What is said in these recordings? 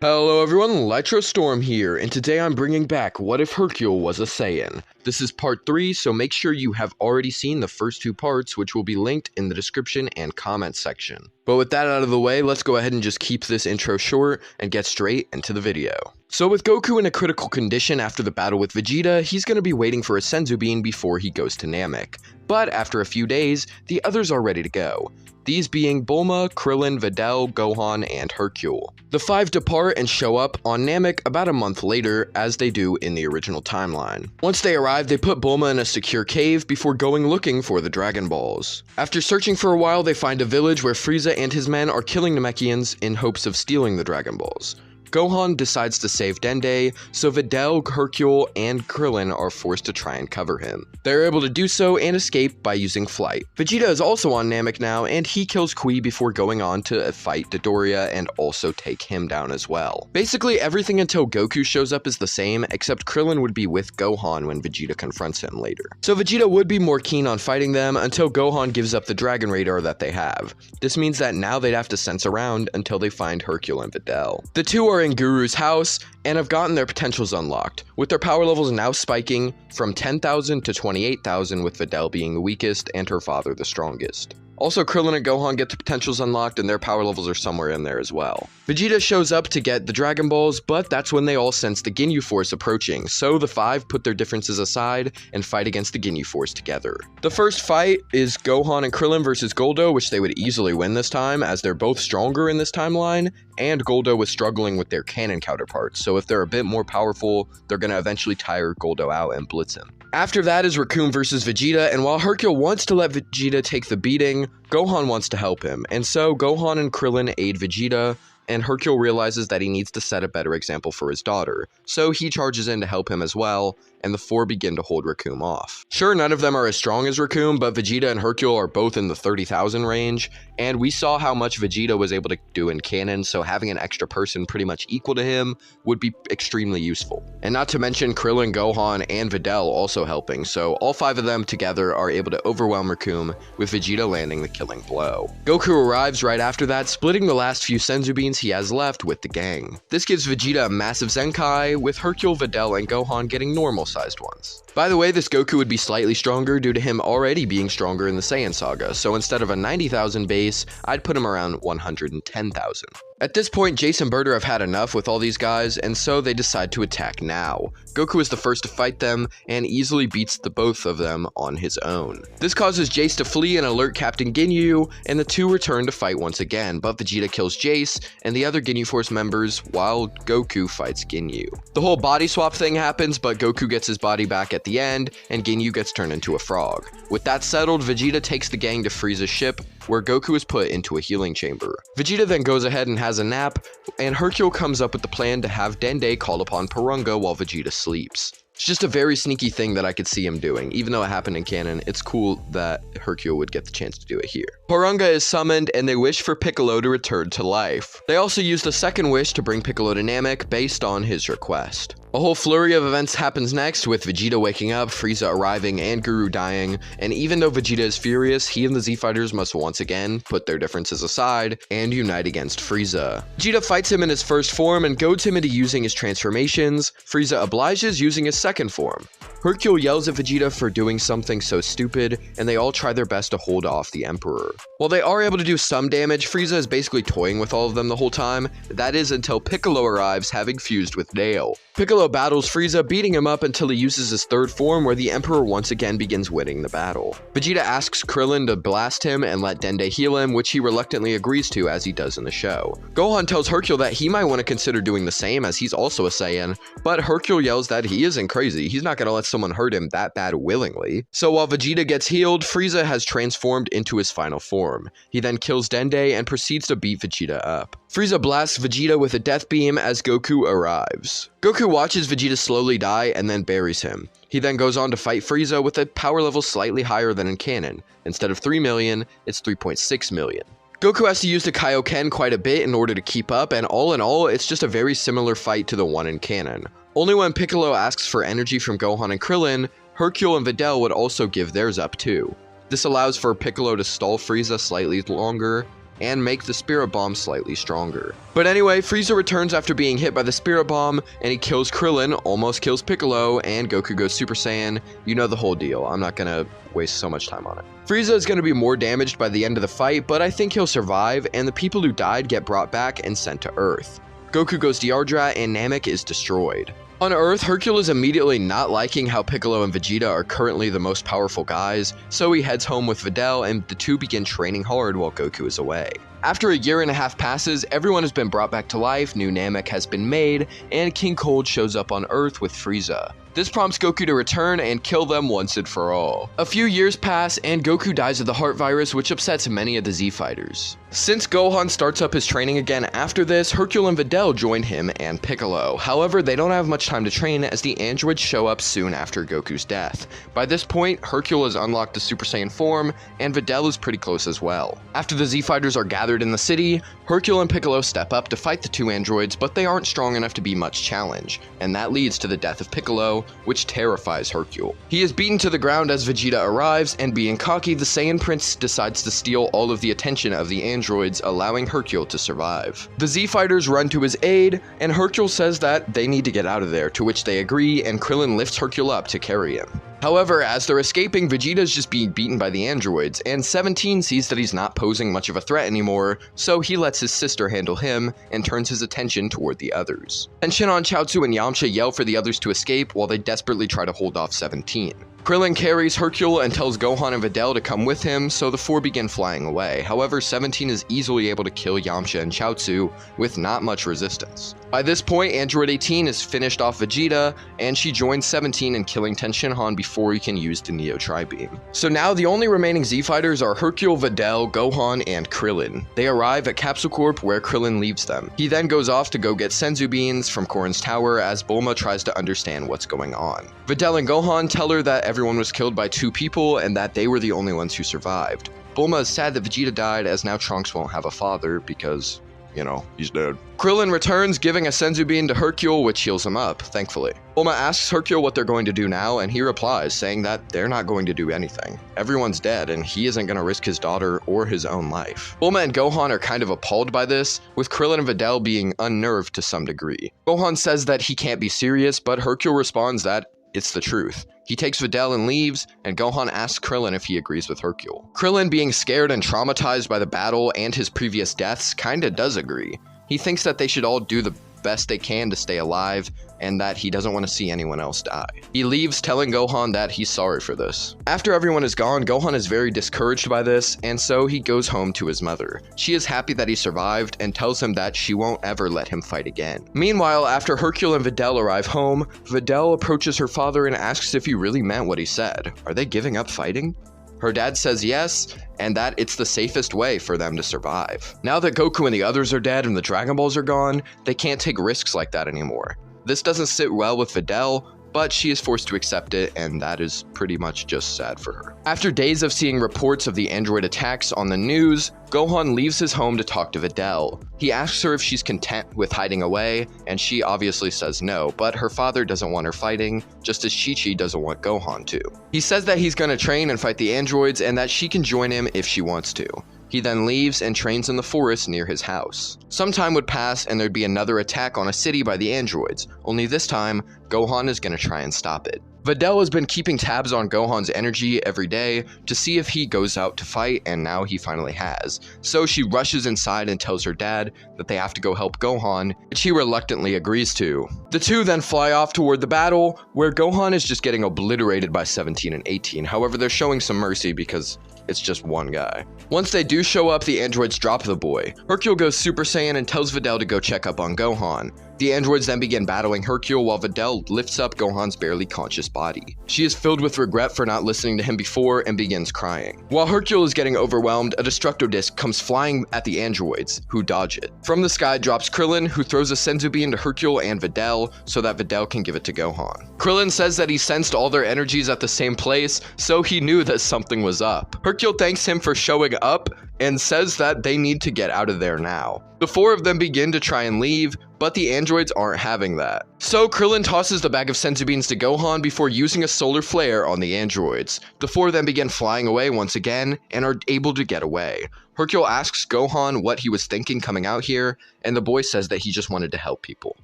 Hello everyone, Storm here, and today I'm bringing back What If Hercule Was a Saiyan? This is part 3, so make sure you have already seen the first 2 parts, which will be linked in the description and comments section. But with that out of the way, let's go ahead and just keep this intro short and get straight into the video. So with Goku in a critical condition after the battle with Vegeta, he's going to be waiting for a Senzu Bean before he goes to Namek. But after a few days, the others are ready to go. These being Bulma, Krillin, Videl, Gohan, and Hercule. The 5 depart and show up on Namek about a month later, as they do in the original timeline. Once they arrive, they put Bulma in a secure cave before going looking for the Dragon Balls. After searching for a while, they find a village where Frieza and his men are killing Namekians in hopes of stealing the Dragon Balls. Gohan decides to save Dende, so Videl, Hercule, and Krillin are forced to try and cover him. They're able to do so and escape by using flight. Vegeta is also on Namek now, and he kills Kui before going on to fight Dodoria and also take him down as well. Basically, everything until Goku shows up is the same, except Krillin would be with Gohan when Vegeta confronts him later. So Vegeta would be more keen on fighting them until Gohan gives up the Dragon Radar that they have. This means that now they'd have to sense around until they find Hercule and Videl. The two are in Guru's house and have gotten their potentials unlocked, with their power levels now spiking from 10,000 to 28,000, with Videl being the weakest and her father the strongest. Also, Krillin and Gohan get the potentials unlocked and their power levels are somewhere in there as well. Vegeta shows up to get the Dragon Balls, but that's when they all sense the Ginyu Force approaching, so the 5 put their differences aside and fight against the Ginyu Force together. The first fight is Gohan and Krillin versus Goldo, which they would easily win this time, as they're both stronger in this timeline, and Goldo was struggling with their cannon counterparts, so if they're a bit more powerful, they're gonna eventually tire Goldo out and blitz him. After that is Raccoon versus Vegeta, and while Hercule wants to let Vegeta take the beating, Gohan wants to help him, and so Gohan and Krillin aid Vegeta, and Hercule realizes that he needs to set a better example for his daughter, so he charges in to help him as well, and the 4 begin to hold Raccoon off. Sure, none of them are as strong as Raccoon, but Vegeta and Hercule are both in the 30,000 range, and we saw how much Vegeta was able to do in canon, so having an extra person pretty much equal to him would be extremely useful. And not to mention Krillin, Gohan, and Videl also helping, so all 5 of them together are able to overwhelm Raccoon, with Vegeta landing the killing blow. Goku arrives right after that, splitting the last few Senzu Beans he has left with the gang. This gives Vegeta a massive Zenkai, with Hercule, Videl, and Gohan getting normal-sized ones. By the way, this Goku would be slightly stronger due to him already being stronger in the Saiyan saga, so instead of a 90,000 base, I'd put him around 110,000. At this point, Jace and Berter have had enough with all these guys, and so they decide to attack now. Goku is the first to fight them, and easily beats the both of them on his own. This causes Jace to flee and alert Captain Ginyu, and the two return to fight once again, but Vegeta kills Jace and the other Ginyu Force members while Goku fights Ginyu. The whole body swap thing happens, but Goku gets his body back at the end, and Ginyu gets turned into a frog. With that settled, Vegeta takes the gang to Frieza's ship, where Goku is put into a healing chamber. Vegeta then goes ahead and has a nap, and Hercule comes up with the plan to have Dende call upon Porunga while Vegeta sleeps. It's just a very sneaky thing that I could see him doing. Even though it happened in canon, it's cool that Hercule would get the chance to do it here. Porunga is summoned, and they wish for Piccolo to return to life. They also use the second wish to bring Piccolo to Namek based on his request. A whole flurry of events happens next, with Vegeta waking up, Frieza arriving, and Guru dying, and even though Vegeta is furious, he and the Z-Fighters must once again put their differences aside and unite against Frieza. Vegeta fights him in his first form and goads him into using his transformations. Frieza obliges, using his second form. Hercule yells at Vegeta for doing something so stupid, and they all try their best to hold off the Emperor. While they are able to do some damage, Frieza is basically toying with all of them the whole time. That is until Piccolo arrives, having fused with Nail. Piccolo battles Frieza, beating him up until he uses his third form, where the Emperor once again begins winning the battle. Vegeta asks Krillin to blast him and let Dende heal him, which he reluctantly agrees to, as he does in the show. Gohan tells Hercule that he might want to consider doing the same, as he's also a Saiyan, but Hercule yells that he isn't crazy. He's not gonna let someone hurt him that bad willingly. So while Vegeta gets healed, Frieza has transformed into his final form. He then kills Dende and proceeds to beat Vegeta up. Frieza blasts Vegeta with a death beam as Goku arrives. Goku watches Vegeta slowly die and then buries him. He then goes on to fight Frieza with a power level slightly higher than in canon. Instead of 3 million, it's 3.6 million. Goku has to use the Kaioken quite a bit in order to keep up, and all in all, it's just a very similar fight to the one in canon. Only when Piccolo asks for energy from Gohan and Krillin, Hercule and Videl would also give theirs up too. This allows for Piccolo to stall Frieza slightly longer, and make the spirit bomb slightly stronger. But anyway, Frieza returns after being hit by the spirit bomb, and he kills Krillin, almost kills Piccolo, and Goku goes Super Saiyan. You know the whole deal. I'm not gonna waste so much time on it. Frieza is going to be more damaged by the end of the fight, but I think he'll survive, and the people who died get brought back and sent to Earth. Goku goes to Yardrat, and Namek is destroyed. On Earth, Hercule is immediately not liking how Piccolo and Vegeta are currently the most powerful guys, so he heads home with Videl, and the two begin training hard while Goku is away. After a year and a half passes, everyone has been brought back to life, new Namek has been made, and King Cold shows up on Earth with Frieza. This prompts Goku to return and kill them once and for all. A few years pass, and Goku dies of the heart virus, which upsets many of the Z fighters. Since Gohan starts up his training again after this, Hercule and Videl join him and Piccolo. However, they don't have much time to train as the androids show up soon after Goku's death. By this point, Hercule has unlocked the Super Saiyan form, and Videl is pretty close as well. After the Z fighters are gathered in the city, Hercule and Piccolo step up to fight the two androids, but they aren't strong enough to be much challenge, and that leads to the death of Piccolo, which terrifies Hercule. He is beaten to the ground as Vegeta arrives, and being cocky, the Saiyan Prince decides to steal all of the attention of the androids, allowing Hercule to survive. The Z fighters run to his aid, and Hercule says that they need to get out of there, to which they agree, and Krillin lifts Hercule up to carry him. However, as they're escaping, Vegeta is just being beaten by the androids, and 17 sees that he's not posing much of a threat anymore, so he lets his sister handle him and turns his attention toward the others. Tension on Chaozu and Yamcha yell for the others to escape while they desperately try to hold off 17. Krillin carries Hercule and tells Gohan and Videl to come with him, so the four begin flying away. However, 17 is easily able to kill Yamcha and Chaozu with not much resistance. By this point, Android 18 has finished off Vegeta, and she joins 17 in killing Ten Shinhan before he can use the Neo Tri-Beam. So now the only remaining Z fighters are Hercule, Videl, Gohan, and Krillin. They arrive at Capsule Corp where Krillin leaves them. He then goes off to go get Senzu Beans from Korin's tower as Bulma tries to understand what's going on. Videl and Gohan tell her that everyone was killed by two people and that they were the only ones who survived. Bulma is sad that Vegeta died as now Trunks won't have a father because, you know, he's dead. Krillin returns, giving a Senzu Bean to Hercule, which heals him up, thankfully. Bulma asks Hercule what they're going to do now, and he replies, saying that they're not going to do anything. Everyone's dead, and he isn't going to risk his daughter or his own life. Bulma and Gohan are kind of appalled by this, with Krillin and Videl being unnerved to some degree. Gohan says that he can't be serious, but Hercule responds that it's the truth. He takes Videl and leaves, and Gohan asks Krillin if he agrees with Hercule. Krillin, being scared and traumatized by the battle and his previous deaths, kinda does agree. He thinks that they should all do the best they can to stay alive, and that he doesn't want to see anyone else die. He leaves, telling Gohan that he's sorry for this. After everyone is gone, Gohan is very discouraged by this, and so he goes home to his mother. She is happy that he survived and tells him that she won't ever let him fight again. Meanwhile, after Hercule and Videl arrive home, Videl approaches her father and asks if he really meant what he said. Are they giving up fighting? Her dad says yes, and that it's the safest way for them to survive. Now that Goku and the others are dead and the Dragon Balls are gone, they can't take risks like that anymore. This doesn't sit well with Videl, but she is forced to accept it, and that is pretty much just sad for her. After days of seeing reports of the android attacks on the news, Gohan leaves his home to talk to Videl. He asks her if she's content with hiding away, and she obviously says no, but her father doesn't want her fighting, just as Chi-Chi doesn't want Gohan to. He says that he's gonna train and fight the androids, and that she can join him if she wants to. He then leaves and trains in the forest near his house. Some time would pass and there'd be another attack on a city by the androids, only this time, Gohan is gonna try and stop it. Videl has been keeping tabs on Gohan's energy every day to see if he goes out to fight, and now he finally has. So she rushes inside and tells her dad that they have to go help Gohan, which he reluctantly agrees to. The two then fly off toward the battle, where Gohan is just getting obliterated by 17 and 18. However, they're showing some mercy because it's just one guy. Once they do show up, the androids drop the boy. Hercule goes Super Saiyan and tells Videl to go check up on Gohan. The androids then begin battling Hercule while Videl lifts up Gohan's barely conscious body. She is filled with regret for not listening to him before and begins crying. While Hercule is getting overwhelmed, a Destructo Disc comes flying at the androids, who dodge it. From the sky drops Krillin, who throws a Senzu Bean to Hercule and Videl so that Videl can give it to Gohan. Krillin says that he sensed all their energies at the same place, so he knew that something was up. Hercule thanks him for showing up and says that they need to get out of there now. The four of them begin to try and leave, but the androids aren't having that. So Krillin tosses the bag of senzu beans to Gohan before using a solar flare on the androids. The four of them begin flying away once again and are able to get away. Hercule asks Gohan what he was thinking coming out here, and the boy says that he just wanted to help people.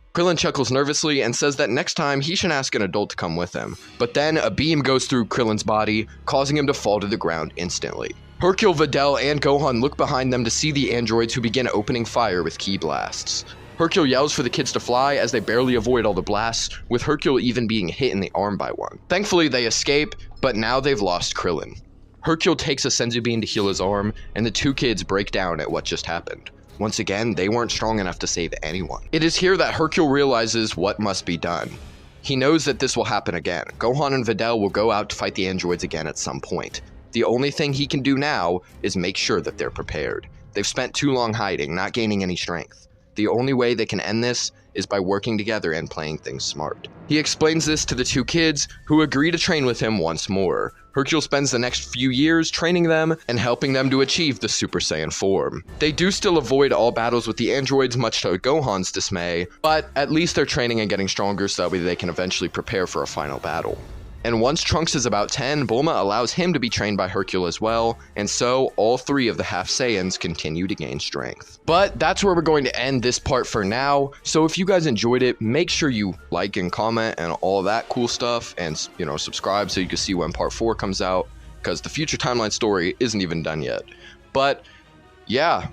Krillin chuckles nervously and says that next time he should ask an adult to come with him. But then a beam goes through Krillin's body, causing him to fall to the ground instantly. Hercule, Videl, and Gohan look behind them to see the androids, who begin opening fire with ki blasts. Hercule yells for the kids to fly as they barely avoid all the blasts, with Hercule even being hit in the arm by one. Thankfully they escape, but now they've lost Krillin. Hercule takes a senzu bean to heal his arm, and the two kids break down at what just happened. Once again, they weren't strong enough to save anyone. It is here that Hercule realizes what must be done. He knows that this will happen again. Gohan and Videl will go out to fight the androids again at some point. The only thing he can do now is make sure that they're prepared. They've spent too long hiding, not gaining any strength. The only way they can end this is by working together and playing things smart. He explains this to the two kids, who agree to train with him once more. Hercule spends the next few years training them and helping them to achieve the Super Saiyan form. They do still avoid all battles with the androids, much to Gohan's dismay, but at least they're training and getting stronger so that way they can eventually prepare for a final battle. And once Trunks is about 10, Bulma allows him to be trained by Hercule as well, and so all three of the half Saiyans continue to gain strength. But that's where we're going to end this part for now, so if you guys enjoyed it, make sure you like and comment and all of that cool stuff, and subscribe so you can see when part 4 comes out, because the future timeline story isn't even done yet. But yeah,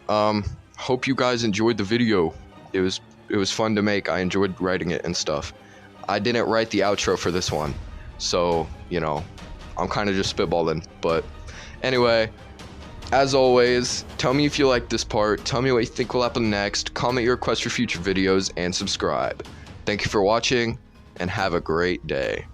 hope you guys enjoyed the video. It was fun to make. I enjoyed writing it and stuff. I didn't write the outro for this one. So, I'm kind of just spitballing. But anyway, as always, tell me if you like this part. Tell me what you think will happen next. Comment your requests for future videos and subscribe. Thank you for watching and have a great day.